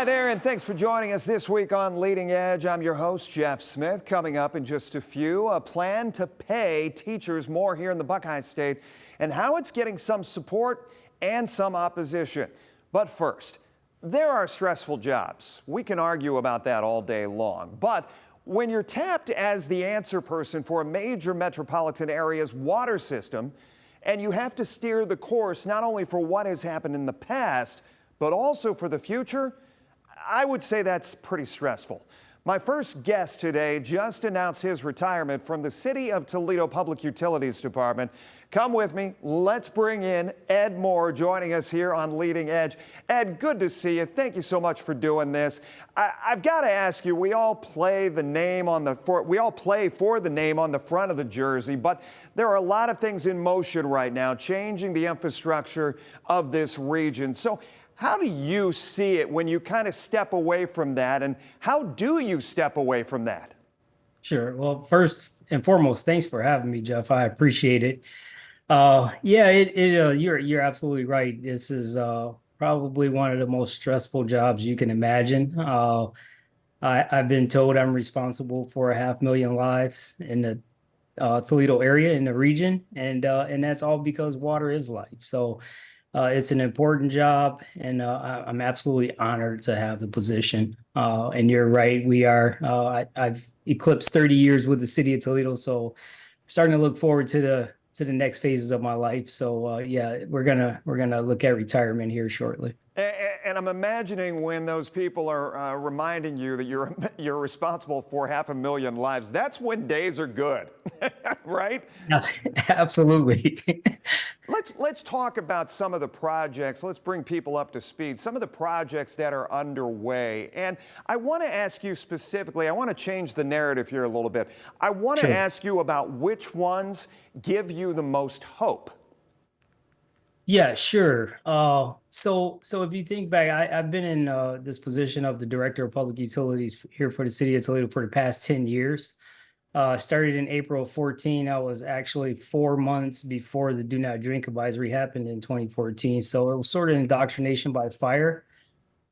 Hi there, and thanks for joining us this week on Leading Edge. I'm your host, Jeff Smith. Coming up in just a few, a plan to pay teachers more here in the Buckeye State and how it's getting some support and some opposition. But first, there are stressful jobs. We can argue about that all day long. But when you're tapped as the answer person for a major metropolitan area's water system, and you have to steer the course not only for what has happened in the past, but also for the future, I would say that's pretty stressful. My first guest today just announced his retirement from the City of Toledo Public Utilities Department. Come with me. Let's bring in Ed Moore joining us here on Leading Edge. Ed, good to see you. Thank you so much for doing this. I've got to ask you, we all play for the name on the front of the jersey, but there are a lot of things in motion right now, changing the infrastructure of this region. So how do you see it when you kind of step away from that, and how do you step away from that? Sure. Well, first and foremost, thanks for having me, Jeff. I appreciate it. You're absolutely right. This is probably one of the most stressful jobs you can imagine. I've been told I'm responsible for 500,000 lives in the Toledo area, in the region, and that's all because water is life. So it's an important job, and I'm absolutely honored to have the position. And you're right, I've eclipsed 30 years with the city of Toledo, so I'm starting to look forward to the next phases of my life. So yeah, we're gonna look at retirement here shortly. And I'm imagining when those people are reminding you that you're responsible for 500,000 lives, that's when days are good, right? Absolutely. Let's talk about some of the projects. Let's bring people up to speed. Some of the projects that are underway. And I want to ask you specifically, I want to change the narrative here a little bit. I want to ask you about which ones give you the most hope. Yeah, sure. So if you think back, I've been in this position of the Director of Public Utilities here for the City of Toledo for the past 10 years. Started in April of 14. I was actually 4 months before the Do Not Drink advisory happened in 2014. So it was sort of indoctrination by fire.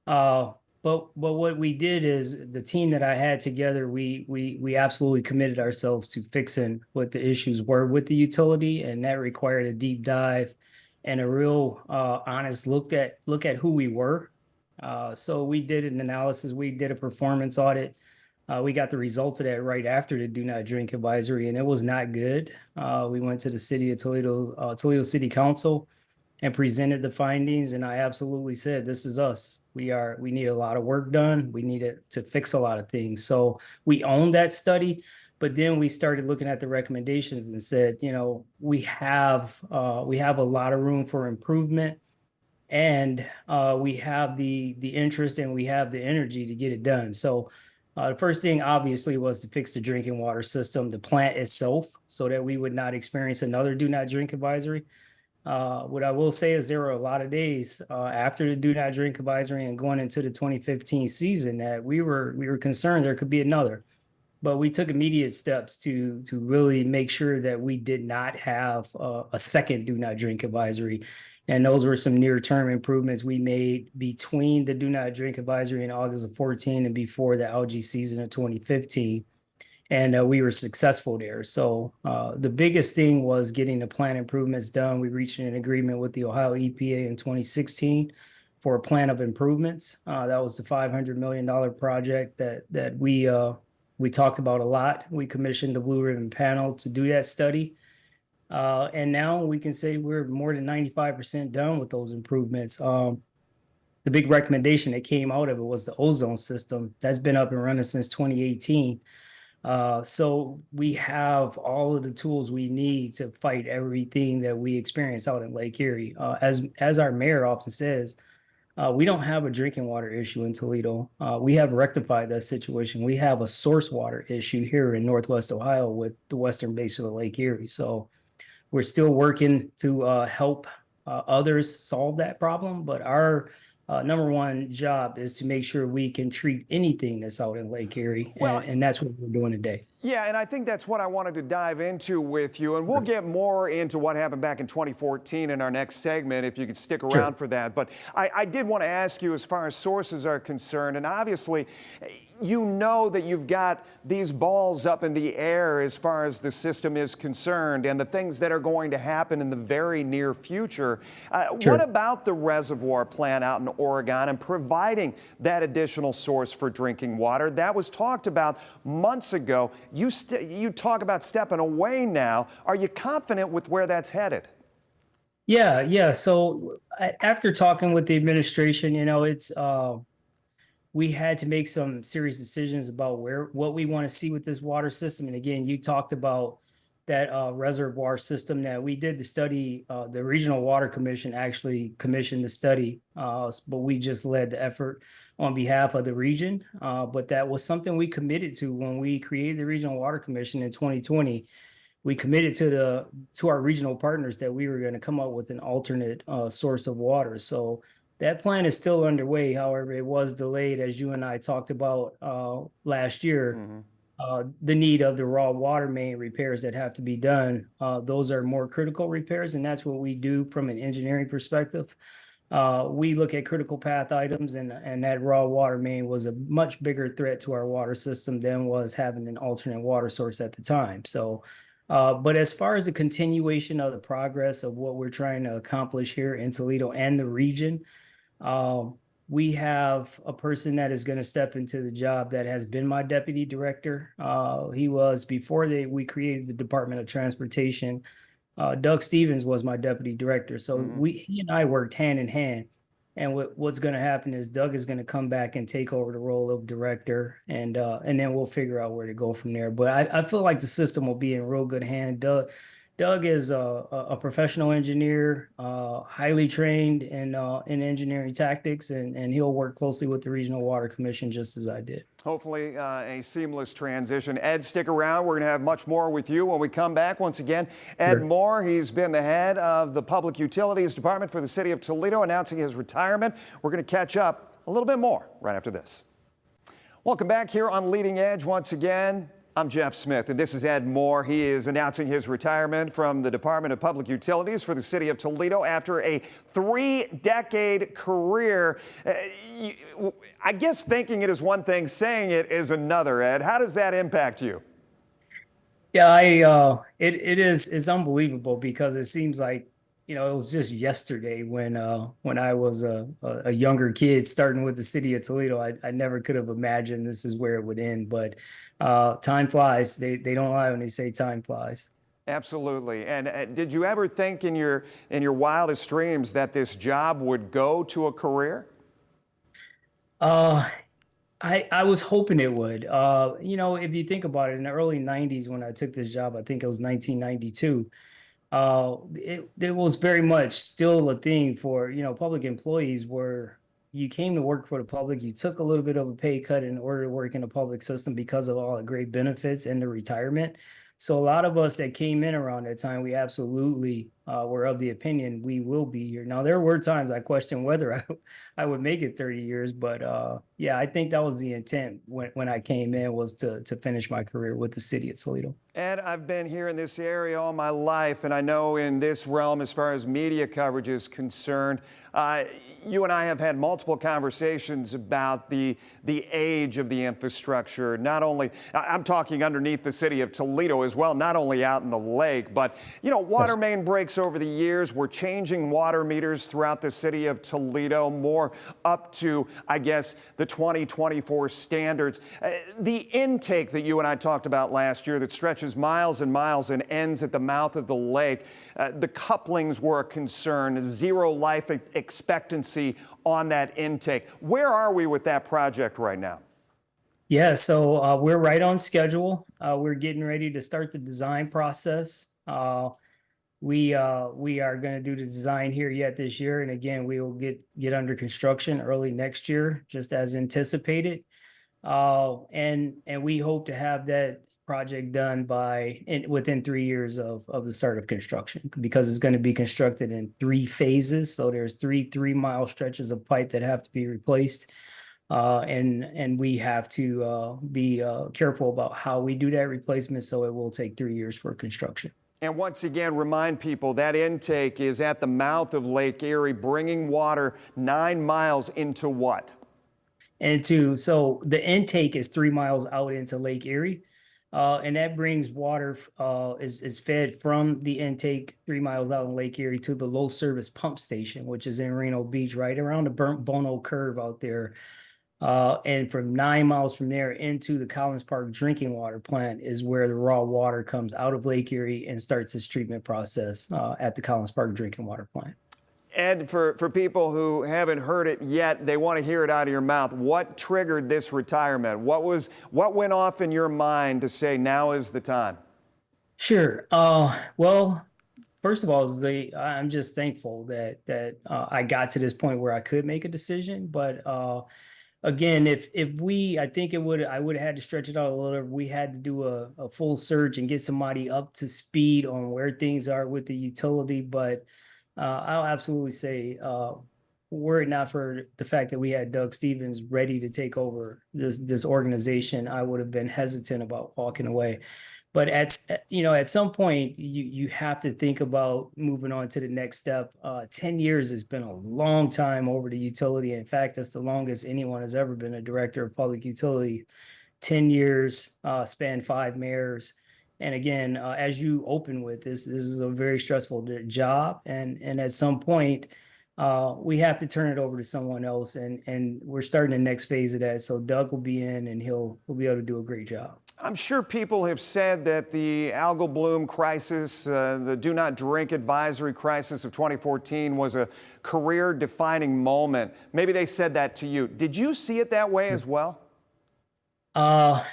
But what we did is the team that I had together, we absolutely committed ourselves to fixing what the issues were with the utility, and that required a deep dive and a real honest look at who we were. So we did an analysis, we did a performance audit. We got the results of that right after the Do Not Drink advisory, and it was not good. We went to the City of Toledo, Toledo City Council, and presented the findings. And I absolutely said, this is us. We need a lot of work done. We needed to fix a lot of things. So we owned that study, but then we started looking at the recommendations and said, we have a lot of room for improvement, and we have the interest and we have the energy to get it done. So the first thing obviously was to fix the drinking water system, the plant itself, so that we would not experience another Do Not Drink advisory. What I will say is there were a lot of days after the Do Not Drink advisory and going into the 2015 season that we were concerned there could be another. But we took immediate steps to really make sure that we did not have a second Do Not Drink advisory. And those were some near-term improvements we made between the Do Not Drink advisory in August of 14 and before the algae season of 2015. And we were successful there. So the biggest thing was getting the plant improvements done. We reached an agreement with the Ohio EPA in 2016 for a plan of improvements. That was the $500 million project that we talked about a lot. We commissioned the Blue Ribbon panel to do that study. And now we can say we're more than 95% done with those improvements. The big recommendation that came out of it was the ozone system. That's been up and running since 2018. So we have all of the tools we need to fight everything that we experience out in Lake Erie. As our mayor often says, we don't have a drinking water issue in Toledo. We have rectified that situation. We have a source water issue here in Northwest Ohio with the western basin of Lake Erie. So we're still working to help others solve that problem, but our number one job is to make sure we can treat anything that's out in Lake Erie, Well, and that's what we're doing today. yeah, and I think that's what I wanted to dive into with you. And we'll get more into what happened back in 2014 in our next segment, if you could stick around Sure. for that. But I did want to ask you, as far as sources are concerned, and obviously, you know that you've got these balls up in the air as far as the system is concerned and the things that are going to happen in the very near future. Sure. What about the reservoir plant out in Oregon and providing that additional source for drinking water? That was talked about months ago. You talk about stepping away now. Are you confident with where that's headed? Yeah, yeah. So after talking with the administration, it's we had to make some serious decisions about what we want to see with this water system. And again, you talked about that reservoir system that we did the study. The Regional Water Commission actually commissioned the study, but we just led the effort on behalf of the region. But that was something we committed to when we created the Regional Water Commission in 2020. We committed to our regional partners that we were going to come up with an alternate source of water. So that plan is still underway. However, it was delayed, as you and I talked about last year. Mhm. The need of the raw water main repairs that have to be done. Those are more critical repairs, and that's what we do from an engineering perspective. We look at critical path items, and that raw water main was a much bigger threat to our water system than was having an alternate water source at the time. So, but as far as the continuation of the progress of what we're trying to accomplish here in Toledo and the region, um, we have a person that is going to step into the job that has been my deputy director. He was before we created the Department of Transportation. Doug Stevens was my deputy director, so Mhm. he and I worked hand in hand. And what's going to happen is Doug is going to come back and take over the role of director, and then we'll figure out where to go from there. But I feel like the system will be in real good hand. Doug is a professional engineer, highly trained in engineering tactics, and he'll work closely with the Regional Water Commission just as I did. Hopefully, a seamless transition. Ed, stick around. We're going to have much more with you when we come back. Once again, Ed Sure. Moore, he's been the head of the Public Utilities Department for the city of Toledo, announcing his retirement. We're going to catch up a little bit more right after this. Welcome back here on Leading Edge once again. I'm Jeff Smith, and this is Ed Moore. He is announcing his retirement from the Department of Public Utilities for the city of Toledo after a 3-decade career. I guess thinking it is one thing, saying it is another, Ed. How does that impact you? Yeah, it's unbelievable because it seems like, it was just yesterday when I was a younger kid starting with the city of Toledo. I never could have imagined this is where it would end, but time flies. They don't lie when they say time flies. Absolutely. And did you ever think in your wildest dreams that this job would go to a career? Uh, I was hoping it would. If you think about it, in the early 90s when I took this job, I think it was 1992. It was very much still a thing for, public employees where you came to work for the public, you took a little bit of a pay cut in order to work in the public system because of all the great benefits and the retirement. So a lot of us that came in around that time, we absolutely were of the opinion we will be here. Now, there were times I questioned whether I would make it 30 years, but yeah, I think that was the intent when I came in, was to finish my career with the city of Toledo. Ed, I've been here in this area all my life, and I know in this realm, as far as media coverage is concerned, you and I have had multiple conversations about the age of the infrastructure. Not only, I'm talking underneath the city of Toledo as well, not only out in the lake, but, water main breaks over the years. We're changing water meters throughout the city of Toledo, more up to, I guess, the 2024 standards. The intake that you and I talked about last year that stretches miles and miles and ends at the mouth of the lake, the couplings were a concern, zero life expectancy on that intake. Where are we with that project right now? Yeah, so we're right on schedule. We're getting ready to start the design process. We are going to do the design here yet this year, and again, we will get under construction early next year, just as anticipated. And we hope to have that project done within 3 years of the start of construction, because it's going to be constructed in 3 phases. So there's 3 3-mile stretches of pipe that have to be replaced. And we have to be careful about how we do that replacement. So it will take 3 years for construction. And once again, remind people that intake is at the mouth of Lake Erie, bringing water 9 miles into what? So the intake is 3 miles out into Lake Erie. And that brings water, is fed from the intake 3 miles out in Lake Erie to the low service pump station, which is in Reno Beach, right around the Bono curve out there. And from 9 miles from there into the Collins Park drinking water plant is where the raw water comes out of Lake Erie and starts its treatment process at the Collins Park drinking water plant. And for people who haven't heard it yet, they want to hear it out of your mouth. What triggered this retirement? What went off in your mind to say now is the time? Sure. Well, first of all, I'm just thankful that I got to this point where I could make a decision. But again, I think I would have had to stretch it out a little. We had to do a full search and get somebody up to speed on where things are with the utility. But I'll absolutely say, were it not for the fact that we had Doug Stevens ready to take over this organization, I would have been hesitant about walking away. But at some point, you have to think about moving on to the next step. 10 years has been a long time over the utility. In fact, that's the longest anyone has ever been a director of public utility. 10 years, spanned 5 mayors. And again, as you open with this is a very stressful job. And at some point, we have to turn it over to someone else. And we're starting the next phase of that. So Doug will be in and he'll be able to do a great job. I'm sure people have said that the algal bloom crisis, the do not drink advisory crisis of 2014 was a career-defining moment. Maybe they said that to you. Did you see it that way as well? I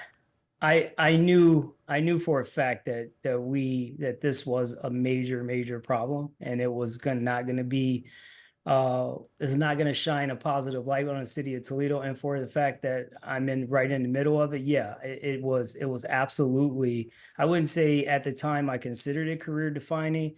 knew for a fact that this was a major problem, and it was not going to be it's not going to shine a positive light on the city of Toledo. And for the fact that I'm right in the middle of it, yeah, it was absolutely. I wouldn't say at the time I considered it career defining,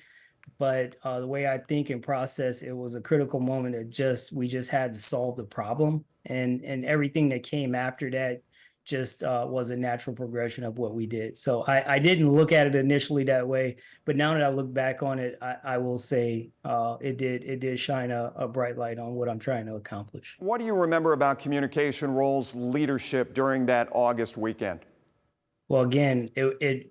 but the way I think and process, it was a critical moment that we just had to solve the problem, and everything that came after that just was a natural progression of what we did. So I didn't look at it initially that way, but now that I look back on it, I will say it did shine a bright light on what I'm trying to accomplish. What do you remember about communication roles leadership during that August weekend? Well, again, it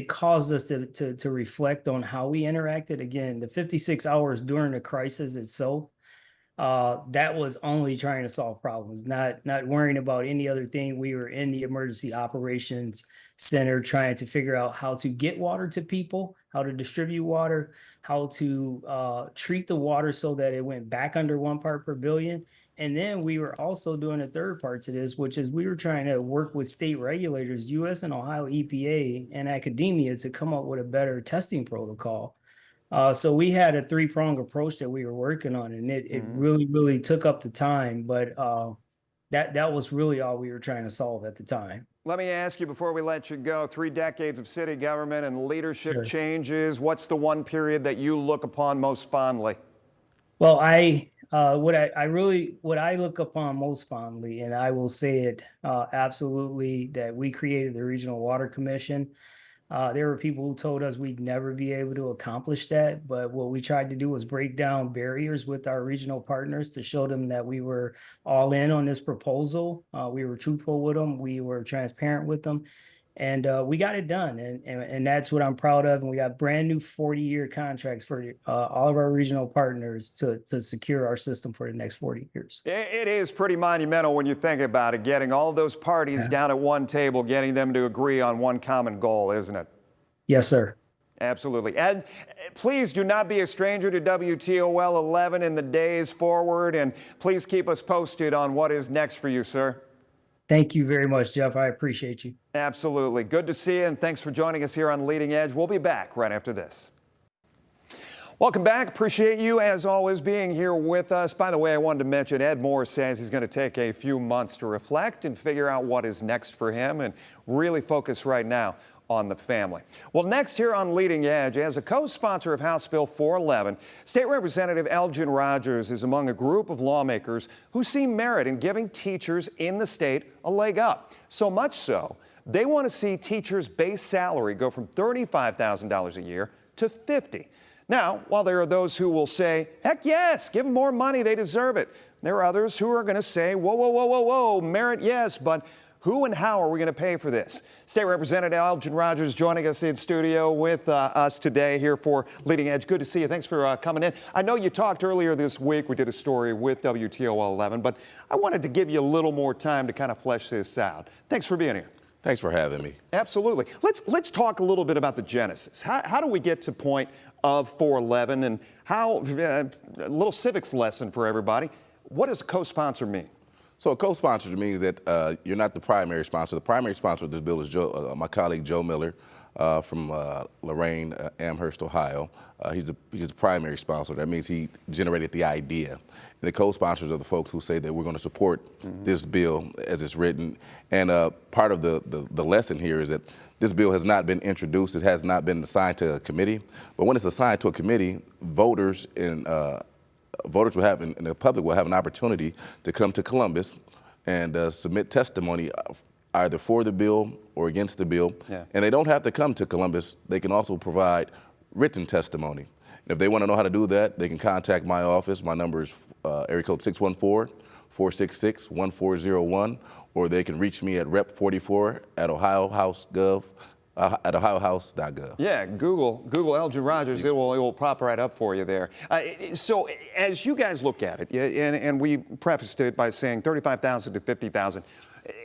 caused us to reflect on how we interacted. Again, the 56 hours during the crisis itself, that was only trying to solve problems, not worrying about any other thing. We were in the emergency operations center trying to figure out how to get water to people, how to distribute water, how to treat the water so that it went back under 1 part per billion. And then we were also doing a third part to this, which is we were trying to work with state regulators, US and Ohio EPA, and academia to come up with a better testing protocol. So we had a 3-pronged approach that we were working on, and it really took up the time. But that was really all we were trying to solve at the time. Let me ask you before we let you go, 3 decades of city government and leadership Sure. changes. What's the one period that you look upon most fondly? Well, what I look upon most fondly, and I will say it absolutely, that we created the Regional Water Commission. There were people who told us we'd never be able to accomplish that, but what we tried to do was break down barriers with our regional partners to show them that we were all in on this proposal. We were truthful with them, we were transparent with them, and we got it done. And that's what I'm proud of. And we got brand new 40-year contracts for all of our regional partners to secure our system for the next 40 years. It is pretty monumental when you think about it, getting all of those parties down at one table, getting them to agree on one common goal, isn't it? Yes, sir. Absolutely. And please do not be a stranger to WTOL 11 in the days forward, and please keep us posted on what is next for you, sir. Thank you very much, Jeff. I appreciate you. Absolutely. Good to see you, and thanks for joining us here on Leading Edge. We'll be back right after this. Welcome back. Appreciate you, as always, being here with us. By the way, I wanted to mention Ed Moore says he's going to take a few months to reflect and figure out what is next for him and really focus right now on the family. Well, next here on Leading Edge, as a co-sponsor of House Bill 411, State Representative Elgin Rogers is among a group of lawmakers who see merit in giving teachers in the state a leg up. So much so, they want to see teachers' base salary go from $35,000 a year to $50,000. Now, while there are those who will say, heck yes, give them more money, they deserve it. There are others who are going to say, whoa, merit, yes, but who and how are we going to pay for this? State Representative Elgin Rogers joining us in studio with us today here for Leading Edge. Good to see you. Thanks for coming in. I know you talked earlier this week. We did a story with WTOL 11, but I wanted to give you a little more time to kind of flesh this out. Thanks for being here. Thanks for having me. Absolutely. Let's talk a little bit about the genesis. How do we get to point of 411 and how, a little civics lesson for everybody, what does a co-sponsor mean? So a co-sponsor means that you're not the primary sponsor. The primary sponsor of this bill is my colleague Joe Miller from Lorain, Amherst, Ohio. He's the primary sponsor. That means he generated the idea. And the co-sponsors are the folks who say that we're going to support this bill as it's written. And part of the lesson here is that this bill has not been introduced. It has not been assigned to a committee. But when it's assigned to a committee, voters will have, and the public will have an opportunity to come to Columbus and submit testimony either for the bill or against the bill. Yeah. And they don't have to come to Columbus. They can also provide written testimony. And if they want to know how to do that, they can contact my office. My number is area code 614-466-1401, or they can reach me at Rep 44 at ohiohouse.gov. At ohiohouse.gov. Yeah, Google Elgin Rogers, it will pop right up for you there. So as you guys look at it, and we prefaced it by saying $35,000 to $50,000,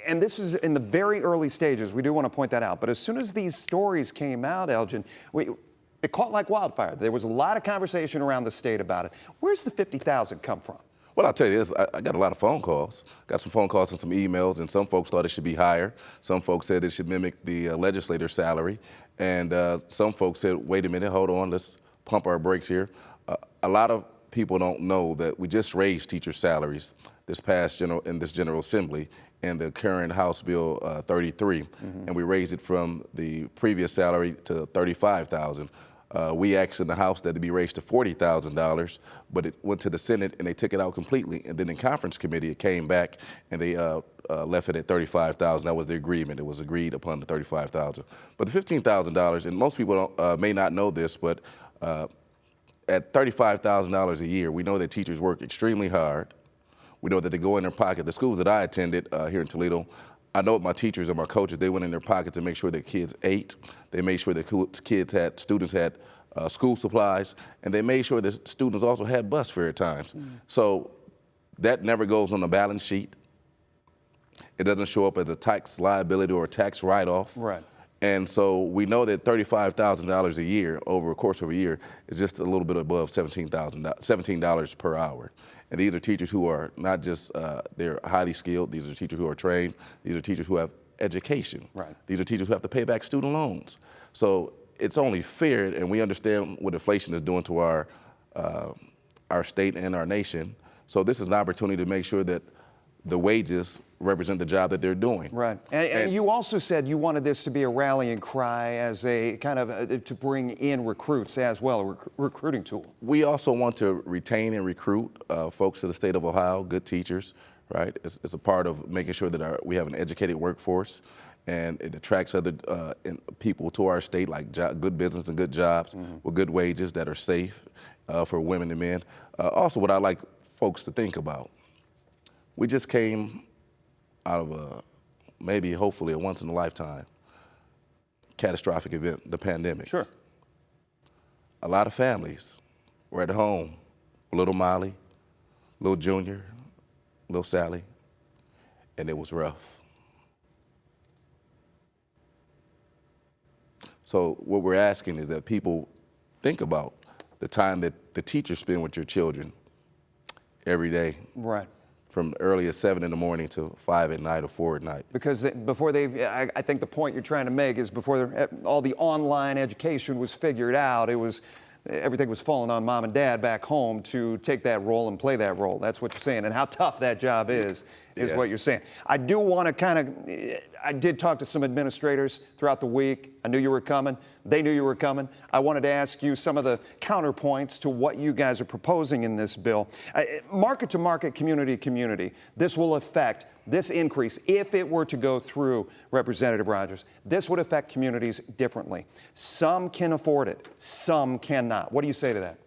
and this is in the very early stages, we do want to point that out, but as soon as these stories came out, Elgin, it caught like wildfire. There was a lot of conversation around the state about it. Where's the $50,000 come from? Well, I'll tell you this, I got a lot of phone calls. Got some phone calls and some emails, and some folks thought it should be higher. Some folks said it should mimic the legislator's salary. And some folks said, wait a minute, hold on, let's pump our brakes here. A lot of people don't know that we just raised teacher salaries in this General Assembly in the current House Bill 33, and we raised it from the previous salary to $35,000. We asked in the House that it be raised to $40,000, but it went to the Senate and they took it out completely. And then in conference committee, it came back and they left it at $35,000. That was the agreement. It was agreed upon the $35,000. But the $15,000, and most people may not know this, but at $35,000 a year, we know that teachers work extremely hard. We know that they go in their pocket. The schools that I attended here in Toledo, I know my teachers and my coaches, they went in their pocket to make sure that kids ate. They made sure that students had school supplies, and they made sure that students also had bus fare at times. So that never goes on the balance sheet. It doesn't show up as a tax liability or a tax write-off. Right. And so we know that $35,000 a year over a course of a year is just a little bit above $17 per hour. And these are teachers who are not just, they're highly skilled. These are teachers who are trained. These are teachers who have education. Right. These are teachers who have to pay back student loans. So it's only fair, and we understand what inflation is doing to our state and our nation. So this is an opportunity to make sure that the wages represent the job that they're doing. Right. And you also said you wanted this to be a rallying cry as a kind of to bring in recruits as well, a recruiting tool. We also want to retain and recruit folks to the state of Ohio, good teachers, right? It's a part of making sure that we have an educated workforce, and it attracts other people to our state, like good business and good jobs with good wages that are safe for women and men. Also, what I like folks to think about, we just came out of maybe, hopefully, a once-in-a-lifetime catastrophic event, the pandemic. Sure. A lot of families were at home, little Molly, little Junior, little Sally, and it was rough. So what we're asking is that people think about the time that the teachers spend with your children every day. Right. From early as 7 in the morning to 5 at night or 4 at night. Because before I think the point you're trying to make is before all the online education was figured out, it was everything was falling on mom and dad back home to take that role and play that role. That's what you're saying. And how tough that job is Yes. what you're saying. I do want to I did talk to some administrators throughout the week. I knew you were coming. They knew you were coming. I wanted to ask you some of the counterpoints to what you guys are proposing in this bill. Market to market, community to community. This will affect this increase, if it were to go through, Representative Rogers, this would affect communities differently. Some can afford it, some cannot. What do you say to that?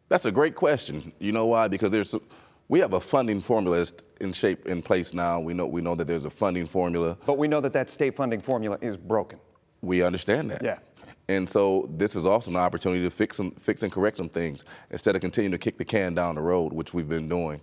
That's a great question. You know why? Because we have a funding formula in place now. We know that there's a funding formula. But we know that that state funding formula is broken. We understand that. Yeah. And so this is also an opportunity to fix and correct some things instead of continuing to kick the can down the road, which we've been doing.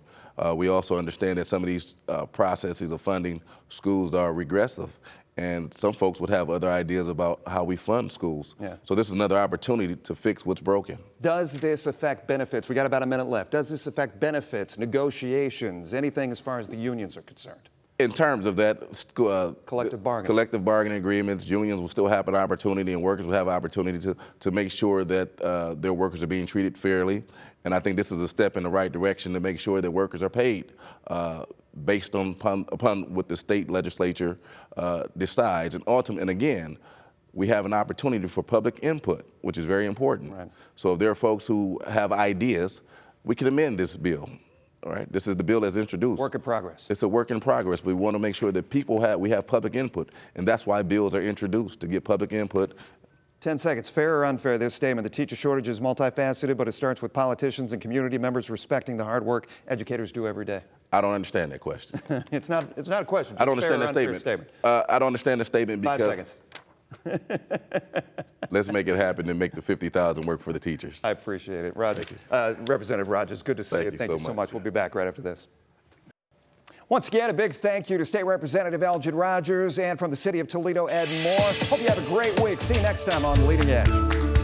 We also understand that some of these processes of funding schools are regressive, and some folks would have other ideas about how we fund schools. Yeah. So this is another opportunity to fix what's broken. Does this affect benefits? We got about a minute left. Does this affect benefits, negotiations, anything as far as the unions are concerned? In terms of that, Collective bargaining. Collective bargaining agreements, unions will still have an opportunity and workers will have an opportunity to make sure that their workers are being treated fairly. And I think this is a step in the right direction to make sure that workers are paid based upon what the state legislature decides. And ultimately, and again, we have an opportunity for public input, which is very important. Right. So if there are folks who have ideas, we can amend this bill. All right, this is the bill that's introduced. Work in progress. It's a work in progress, but we want to make sure that we have public input, and that's why bills are introduced, to get public input. 10 seconds. Fair or unfair, this statement? The teacher shortage is multifaceted, but it starts with politicians and community members respecting the hard work educators do every day. I don't understand that question. It's not a question. I don't Just fair understand or that unfair statement. I don't understand the statement 5 because seconds. let's make it happen and make the 50,000 work for the teachers. I appreciate it. Roger. Representative Rogers, good to see you. Thank you so much. We'll be back right after this. Once again, a big thank you to State Representative Elgin Rogers and from the city of Toledo, Ed Moore. Hope you have a great week. See you next time on Leading Edge.